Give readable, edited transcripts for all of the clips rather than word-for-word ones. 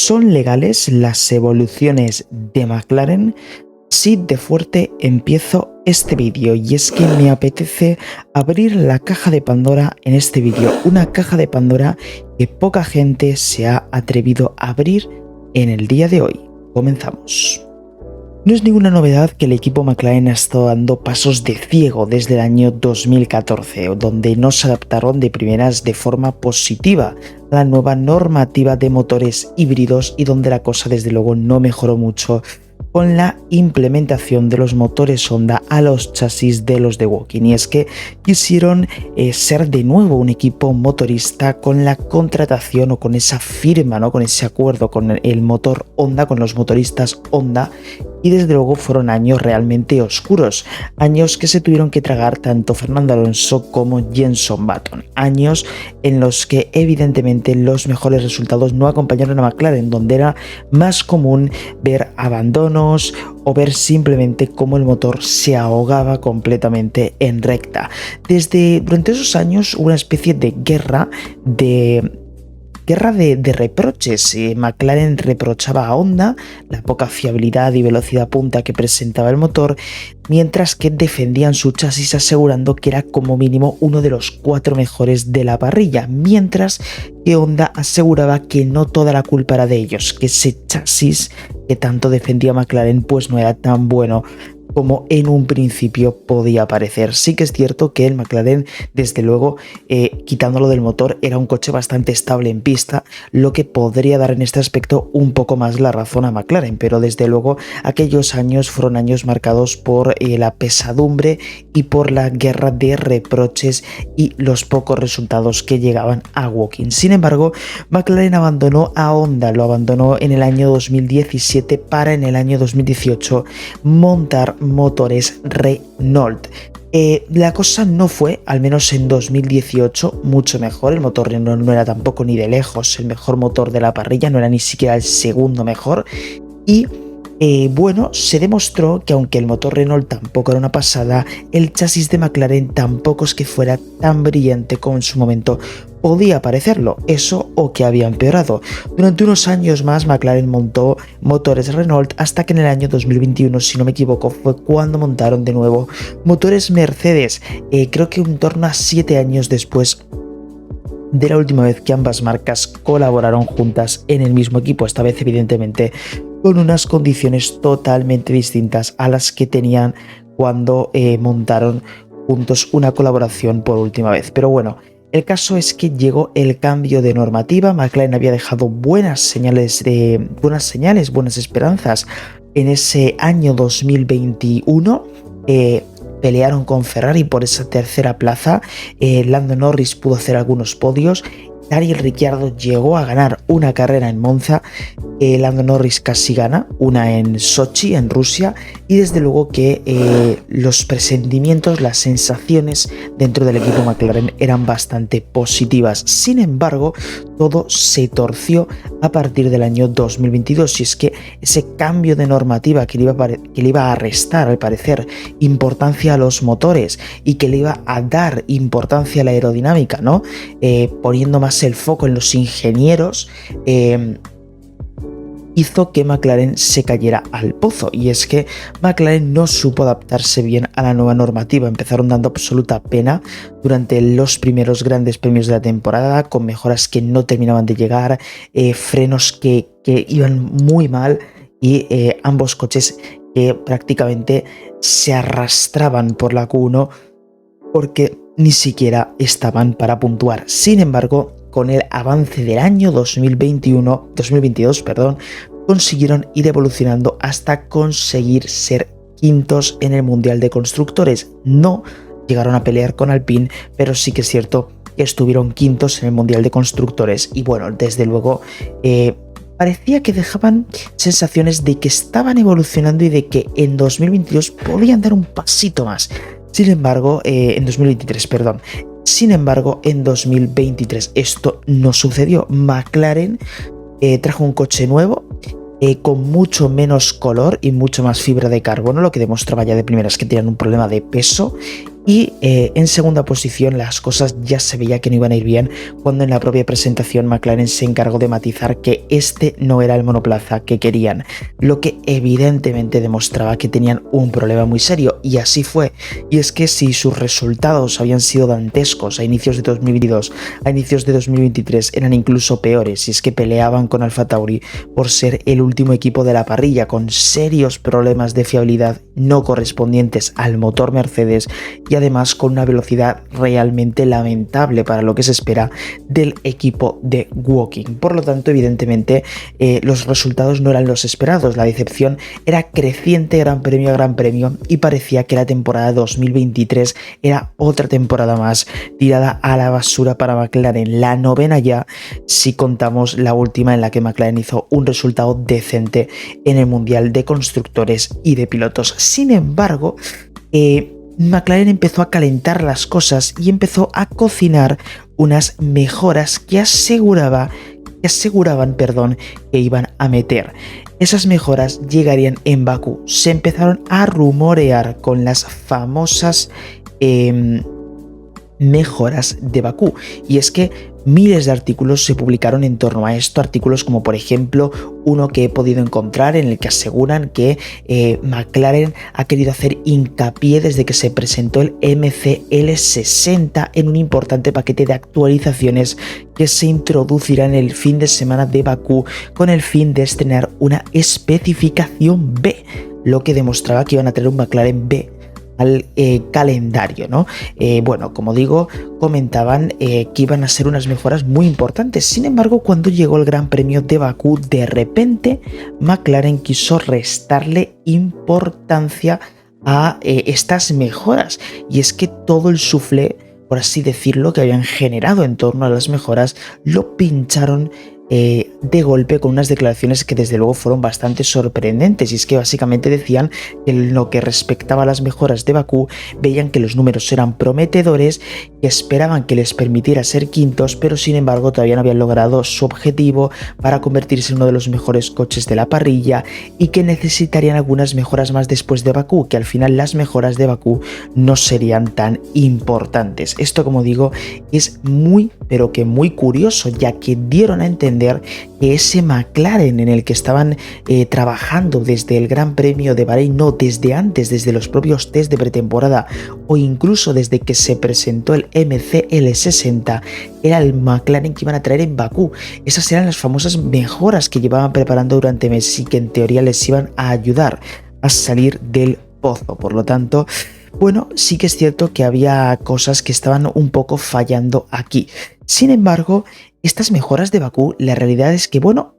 ¿Son legales las evoluciones de McLaren? Sí, de fuerte empiezo este vídeo y es que me apetece abrir la caja de Pandora en este vídeo, una caja de Pandora que poca gente se ha atrevido a abrir en el día de hoy. Comenzamos. No es ninguna novedad que el equipo McLaren ha estado dando pasos de ciego desde el año 2014, donde no se adaptaron de primeras de forma positiva a la nueva normativa de motores híbridos y donde la cosa desde luego no mejoró mucho con la implementación de los motores Honda a los chasis de los de Woking. Y es que quisieron ser de nuevo un equipo motorista con la contratación o con esa firma, ¿no? Con ese acuerdo con el motor Honda, con los motoristas Honda. Y desde luego fueron años realmente oscuros, años que se tuvieron que tragar tanto Fernando Alonso como Jenson Button, años en los que evidentemente los mejores resultados no acompañaron a McLaren, donde era más común ver abandonos o ver simplemente cómo el motor se ahogaba completamente en recta. Durante esos años hubo una especie de guerra de reproches. McLaren reprochaba a Honda la poca fiabilidad y velocidad punta que presentaba el motor, mientras que defendían su chasis asegurando que era como mínimo uno de los 4 mejores de la parrilla, mientras que Honda aseguraba que no toda la culpa era de ellos, que ese chasis que tanto defendía McLaren pues no era tan bueno como en un principio podía parecer. Sí que es cierto que el McLaren, desde luego, quitándolo del motor, era un coche bastante estable en pista, lo que podría dar en este aspecto un poco más la razón a McLaren, pero desde luego aquellos años fueron años marcados por la pesadumbre y por la guerra de reproches y los pocos resultados que llegaban a Woking. Sin embargo, McLaren abandonó a Honda, lo abandonó en el año 2017 para en el año 2018 montar motores Renault. La cosa no fue, al menos en 2018, mucho mejor. El motor Renault no era tampoco ni de lejos el mejor motor de la parrilla, no era ni siquiera el segundo mejor. Y bueno, se demostró que aunque el motor Renault tampoco era una pasada, el chasis de McLaren tampoco es que fuera tan brillante como en su momento podía parecerlo, eso o que había empeorado. Durante unos años más McLaren montó motores Renault hasta que en el año 2021, si no me equivoco, fue cuando montaron de nuevo motores Mercedes, creo que en torno a 7 años después de la última vez que ambas marcas colaboraron juntas en el mismo equipo, esta vez evidentemente con unas condiciones totalmente distintas a las que tenían cuando montaron juntos una colaboración por última vez. Pero bueno, el caso es que llegó el cambio de normativa. McLaren había dejado buenas esperanzas en ese año 2021. Pelearon con Ferrari por esa tercera plaza. Lando Norris pudo hacer algunos podios. Daniel Ricciardo llegó a ganar una carrera en Monza, Lando Norris casi gana una en Sochi, en Rusia, y desde luego que los presentimientos, las sensaciones dentro del equipo McLaren eran bastante positivas. Sin embargo, todo se torció a partir del año 2022, y es que ese cambio de normativa que le iba a restar, al parecer, importancia a los motores y que le iba a dar importancia a la aerodinámica, ¿no? Poniendo más el foco en los ingenieros, hizo que McLaren se cayera al pozo. Y es que McLaren no supo adaptarse bien a la nueva normativa. Empezaron dando absoluta pena durante los primeros grandes premios de la temporada, con mejoras que no terminaban de llegar, frenos que iban muy mal y ambos coches que prácticamente se arrastraban por la Q1 porque ni siquiera estaban para puntuar. Sin embargo, con el avance del año 2022, consiguieron ir evolucionando hasta conseguir ser quintos en el Mundial de Constructores. No llegaron a pelear con Alpine, pero sí que es cierto que estuvieron quintos en el Mundial de Constructores. Y bueno, desde luego parecía que dejaban sensaciones de que estaban evolucionando y de que en 2022 podían dar un pasito más. Sin embargo, en 2023 esto no sucedió. McLaren trajo un coche nuevo con mucho menos color y mucho más fibra de carbono, lo que demostraba ya de primeras que tenían un problema de peso Y en segunda posición las cosas ya se veía que no iban a ir bien cuando en la propia presentación McLaren se encargó de matizar que este no era el monoplaza que querían, lo que evidentemente demostraba que tenían un problema muy serio, y así fue. Y es que si sus resultados habían sido dantescos a inicios de 2022, a inicios de 2023 eran incluso peores, y es que peleaban con AlphaTauri por ser el último equipo de la parrilla, con serios problemas de fiabilidad no correspondientes al motor Mercedes y además con una velocidad realmente lamentable para lo que se espera del equipo de Woking. Por lo tanto, evidentemente, los resultados no eran los esperados. La decepción era creciente gran premio a gran premio y parecía que la temporada 2023 era otra temporada más tirada a la basura para McLaren, la novena ya si contamos la última en la que McLaren hizo un resultado decente en el Mundial de Constructores y de Pilotos. Sin embargo, McLaren empezó a calentar las cosas y empezó a cocinar unas mejoras que aseguraban que iban a meter. Esas mejoras llegarían en Bakú. Se empezaron a rumorear con las famosas mejoras de Bakú, y es que miles de artículos se publicaron en torno a esto, artículos como por ejemplo uno que he podido encontrar en el que aseguran que McLaren ha querido hacer hincapié desde que se presentó el MCL60 en un importante paquete de actualizaciones que se introducirá en el fin de semana de Bakú con el fin de estrenar una especificación B, lo que demostraba que iban a tener un McLaren B al calendario, ¿no? Bueno, como digo, comentaban que iban a ser unas mejoras muy importantes. Sin embargo, cuando llegó el Gran Premio de Bakú, de repente McLaren quiso restarle importancia a estas mejoras, y es que todo el suflé, por así decirlo, que habían generado en torno a las mejoras lo pincharon de golpe con unas declaraciones que desde luego fueron bastante sorprendentes, y es que básicamente decían que en lo que respectaba a las mejoras de Bakú veían que los números eran prometedores, que esperaban que les permitiera ser quintos, pero sin embargo todavía no habían logrado su objetivo para convertirse en uno de los mejores coches de la parrilla y que necesitarían algunas mejoras más después de Bakú, que al final las mejoras de Bakú no serían tan importantes. Esto, como digo, es muy pero que muy curioso, ya que dieron a entender que ese McLaren en el que estaban trabajando desde el Gran Premio de Bahrein, no, desde antes, desde los propios test de pretemporada o incluso desde que se presentó el MCL60, era el McLaren que iban a traer en Bakú. Esas eran las famosas mejoras que llevaban preparando durante meses y que en teoría les iban a ayudar a salir del pozo. Por lo tanto, bueno, sí que es cierto que había cosas que estaban un poco fallando aquí. Sin embargo, estas mejoras de Bakú, la realidad es que, bueno,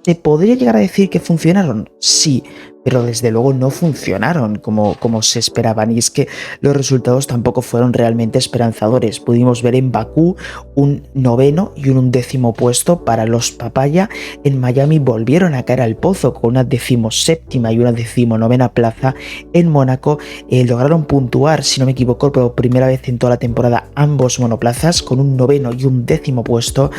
¿se podría llegar a decir que funcionaron? Sí, pero desde luego no funcionaron como se esperaban, y es que los resultados tampoco fueron realmente esperanzadores. Pudimos ver en Bakú un 9º y un 11º puesto para los Papaya. En Miami volvieron a caer al pozo con una 17ª y una 19ª plaza. En Mónaco lograron puntuar, si no me equivoco, por primera vez en toda la temporada ambos monoplazas con un 9º y un 10º puesto.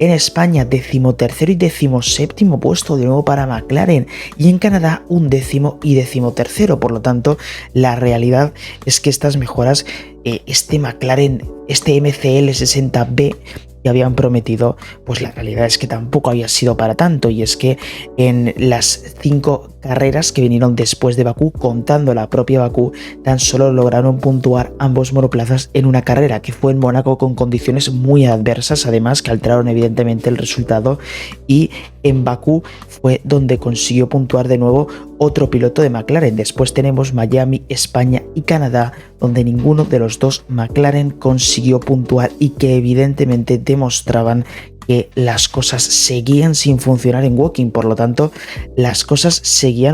En España, 13º y 17º puesto de nuevo para McLaren, y en Canadá un 10º y 13º. Por lo tanto, la realidad es que estas mejoras, este McLaren, este MCL60B que habían prometido, pues la realidad es que tampoco había sido para tanto, y es que en las 5 carreras que vinieron después de Bakú, contando la propia Bakú, tan solo lograron puntuar ambos monoplazas en una carrera que fue en Mónaco con condiciones muy adversas, además que alteraron evidentemente el resultado, y en Bakú fue donde consiguió puntuar de nuevo otro piloto de McLaren. Después tenemos Miami, España y Canadá, donde ninguno de los dos McLaren consiguió puntuar y que evidentemente demostraban que las cosas seguían sin funcionar en Woking. Por lo tanto, las cosas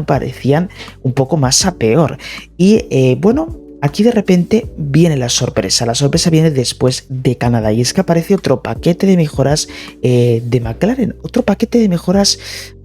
parecían un poco más a peor. Y bueno, aquí de repente viene la sorpresa. La sorpresa viene después de Canadá, y es que aparece otro paquete de mejoras de McLaren. Otro paquete de mejoras,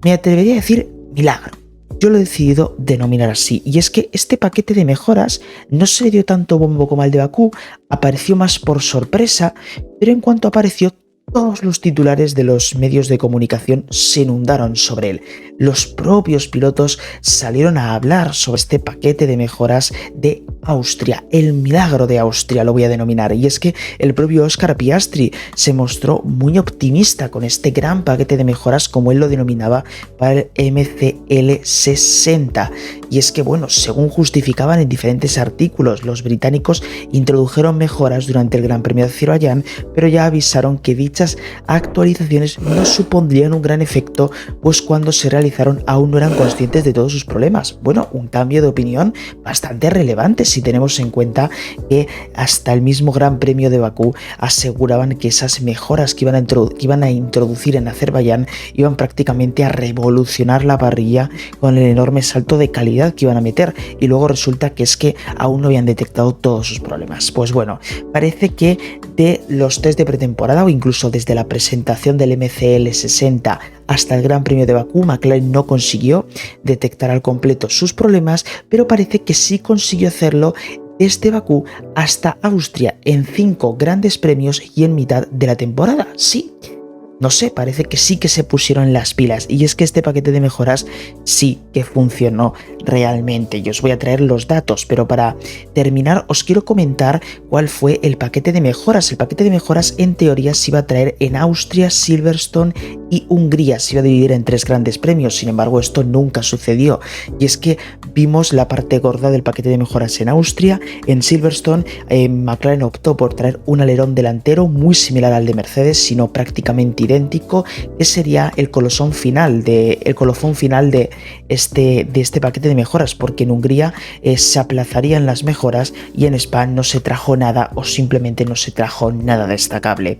me atrevería a decir, milagro. Yo lo he decidido denominar así, y es que este paquete de mejoras no se le dio tanto bombo como al de Bakú, apareció más por sorpresa, pero en cuanto apareció, todos los titulares de los medios de comunicación se inundaron sobre él. los propios pilotos salieron a hablar sobre este paquete de mejoras de Austria, el milagro de Austria lo voy a denominar, y es que el propio Oscar Piastri se mostró muy optimista con este gran paquete de mejoras, como él lo denominaba, para el MCL60. Y es que, bueno, según justificaban en diferentes artículos, los británicos introdujeron mejoras durante el Gran Premio de Azerbaiyán, pero ya avisaron que dichas actualizaciones no supondrían un gran efecto, pues cuando se realizaron aún no eran conscientes de todos sus problemas. Bueno, un cambio de opinión bastante relevante si tenemos en cuenta que hasta el mismo Gran Premio de Bakú aseguraban que esas mejoras que iban a introducir en Azerbaiyán iban prácticamente a revolucionar la parrilla con el enorme salto de calidad que iban a meter, y luego resulta que es que aún no habían detectado todos sus problemas. Pues bueno, parece que de los test de pretemporada o incluso desde la presentación del MCL60 hasta el Gran Premio de Bakú, McLaren no consiguió detectar al completo sus problemas, pero parece que sí consiguió hacerlo desde Bakú hasta Austria en 5 grandes premios y en mitad de la temporada. Sí, no sé, parece que sí que se pusieron las pilas, y es que este paquete de mejoras sí que funcionó realmente. Y os voy a traer los datos, pero para terminar os quiero comentar cuál fue el paquete de mejoras. El paquete de mejoras en teoría se iba a traer en Austria, Silverstone y Hungría, se iba a dividir en 3 grandes premios. Sin embargo, esto nunca sucedió, y es que vimos la parte gorda del paquete de mejoras en Austria. En Silverstone, McLaren optó por traer un alerón delantero muy similar al de Mercedes, sino prácticamente idéntico, que sería el colofón final de este paquete de mejoras, porque en Hungría se aplazarían las mejoras y en Spa no se trajo nada, o simplemente no se trajo nada destacable.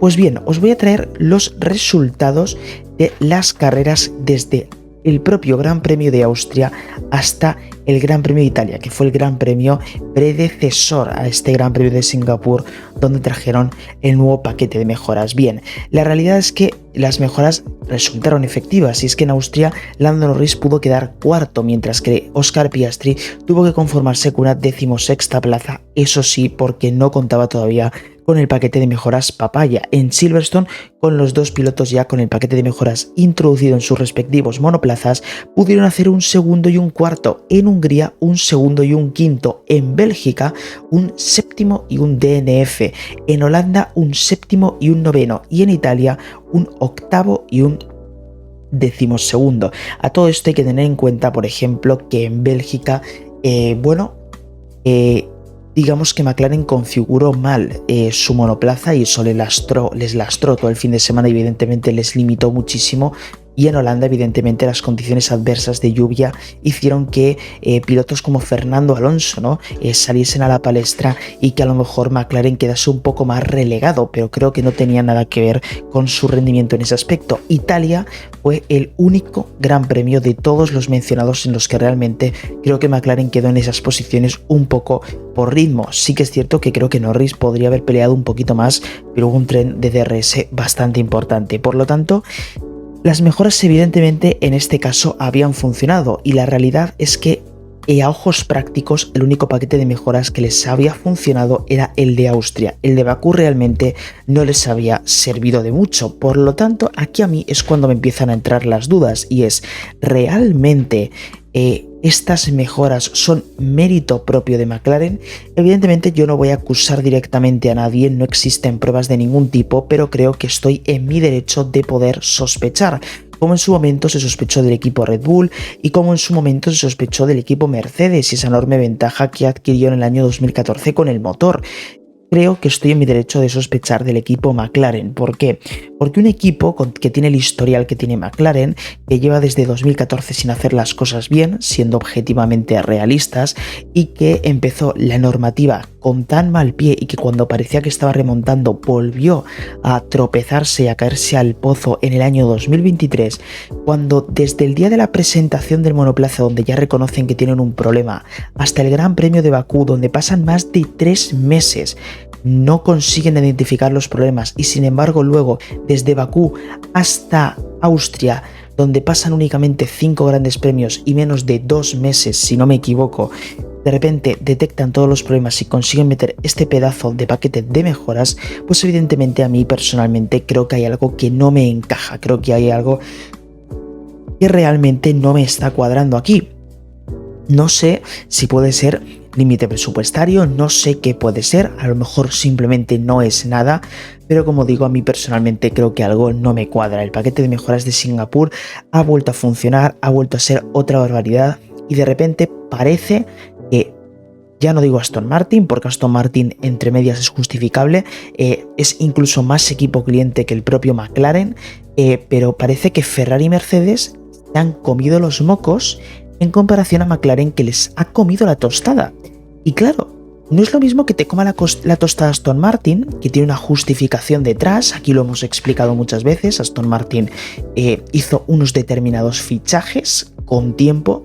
Pues bien, os voy a traer los resultados de las carreras desde el propio Gran Premio de Austria hasta el Gran Premio de Italia, que fue el Gran Premio predecesor a este Gran Premio de Singapur, donde trajeron el nuevo paquete de mejoras. Bien, la realidad es que las mejoras resultaron efectivas, y es que en Austria Lando Norris pudo quedar cuarto, mientras que Oscar Piastri tuvo que conformarse con una 16ª plaza, eso sí, porque no contaba todavía con el paquete de mejoras papaya. En Silverstone, con los 2 pilotos ya con el paquete de mejoras introducido en sus respectivos monoplazas, pudieron hacer un segundo y un cuarto. En Hungría, un segundo y un quinto. En Bélgica, un séptimo y un DNF. En Holanda, un séptimo y un noveno. Y en Italia, un octavo y un 12º. A todo esto hay que tener en cuenta, por ejemplo, que en Bélgica, digamos que McLaren configuró mal su monoplaza, y eso les lastró todo el fin de semana, y evidentemente les limitó muchísimo. Y en Holanda, evidentemente, las condiciones adversas de lluvia hicieron que pilotos como Fernando Alonso, ¿no? Saliesen a la palestra, y que a lo mejor McLaren quedase un poco más relegado, pero creo que no tenía nada que ver con su rendimiento en ese aspecto. Italia fue el único gran premio de todos los mencionados en los que realmente creo que McLaren quedó en esas posiciones un poco por ritmo. Sí que es cierto que creo que Norris podría haber peleado un poquito más, pero hubo un tren de DRS bastante importante. Por lo tanto, las mejoras evidentemente en este caso habían funcionado, y la realidad es que a ojos prácticos el único paquete de mejoras que les había funcionado era el de Austria. El de Bakú realmente no les había servido de mucho. Por lo tanto, aquí a mí es cuando me empiezan a entrar las dudas, y es, ¿realmente estas mejoras son mérito propio de McLaren? Evidentemente yo no voy a acusar directamente a nadie, no existen pruebas de ningún tipo, pero creo que estoy en mi derecho de poder sospechar, como en su momento se sospechó del equipo Red Bull y como en su momento se sospechó del equipo Mercedes y esa enorme ventaja que adquirió en el año 2014 con el motor. Creo que estoy en mi derecho de sospechar del equipo McLaren. ¿Por qué? Porque un equipo que tiene el historial que tiene McLaren, que lleva desde 2014 sin hacer las cosas bien, siendo objetivamente realistas, y que empezó la normativa con tan mal pie, y que cuando parecía que estaba remontando volvió a tropezarse y a caerse al pozo en el año 2023, cuando desde el día de la presentación del monoplaza, donde ya reconocen que tienen un problema, hasta el Gran Premio de Bakú, donde pasan más de 3 meses, no consiguen identificar los problemas, y sin embargo luego desde Bakú hasta Austria, donde pasan únicamente 5 grandes premios y menos de 2 meses, si no me equivoco, de repente detectan todos los problemas y consiguen meter este pedazo de paquete de mejoras, pues evidentemente a mí personalmente creo que hay algo que no me encaja, creo que hay algo que realmente no me está cuadrando aquí. No sé si puede ser límite presupuestario, no sé qué puede ser, a lo mejor simplemente no es nada, pero como digo, a mí personalmente creo que algo no me cuadra. El paquete de mejoras de Singapur ha vuelto a funcionar, ha vuelto a ser otra barbaridad y de repente parece que, ya no digo Aston Martin, porque Aston Martin entre medias es justificable, es incluso más equipo cliente que el propio McLaren, pero parece que Ferrari y Mercedes se han comido los mocos en comparación a McLaren, que les ha comido la tostada. Y claro, no es lo mismo que te coma la tostada Aston Martin, que tiene una justificación detrás. Aquí lo hemos explicado muchas veces. Aston Martin hizo unos determinados fichajes con tiempo,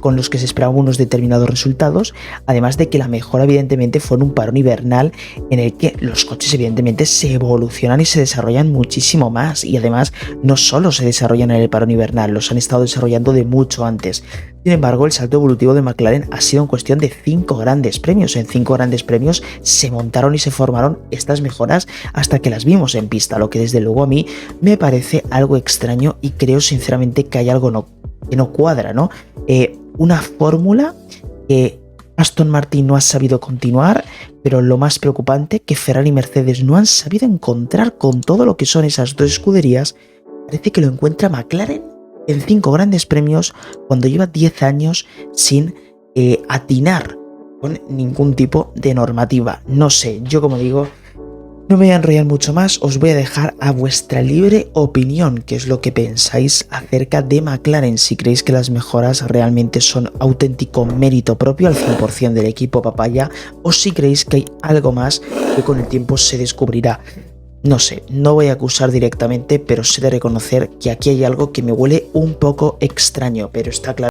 con los que se esperaban unos determinados resultados, además de que la mejora evidentemente fue en un parón invernal en el que los coches evidentemente se evolucionan y se desarrollan muchísimo más, y además no solo se desarrollan en el parón invernal, los han estado desarrollando de mucho antes. Sin embargo, el salto evolutivo de McLaren ha sido en cuestión de 5 grandes premios. En 5 grandes premios se montaron y se formaron estas mejoras hasta que las vimos en pista, lo que desde luego a mí me parece algo extraño y creo sinceramente que hay algo que no cuadra, ¿no? Una fórmula que Aston Martin no ha sabido continuar, pero lo más preocupante, que Ferrari y Mercedes no han sabido encontrar con todo lo que son esas dos escuderías. Parece que lo encuentra McLaren en 5 grandes premios cuando lleva 10 años sin atinar con ningún tipo de normativa. No sé, yo como digo, no me voy a enrollar mucho más, os voy a dejar a vuestra libre opinión qué es lo que pensáis acerca de McLaren, si creéis que las mejoras realmente son auténtico mérito propio al 100% del equipo papaya, o si creéis que hay algo más que con el tiempo se descubrirá. No sé, no voy a acusar directamente, pero sé de reconocer que aquí hay algo que me huele un poco extraño, pero está claro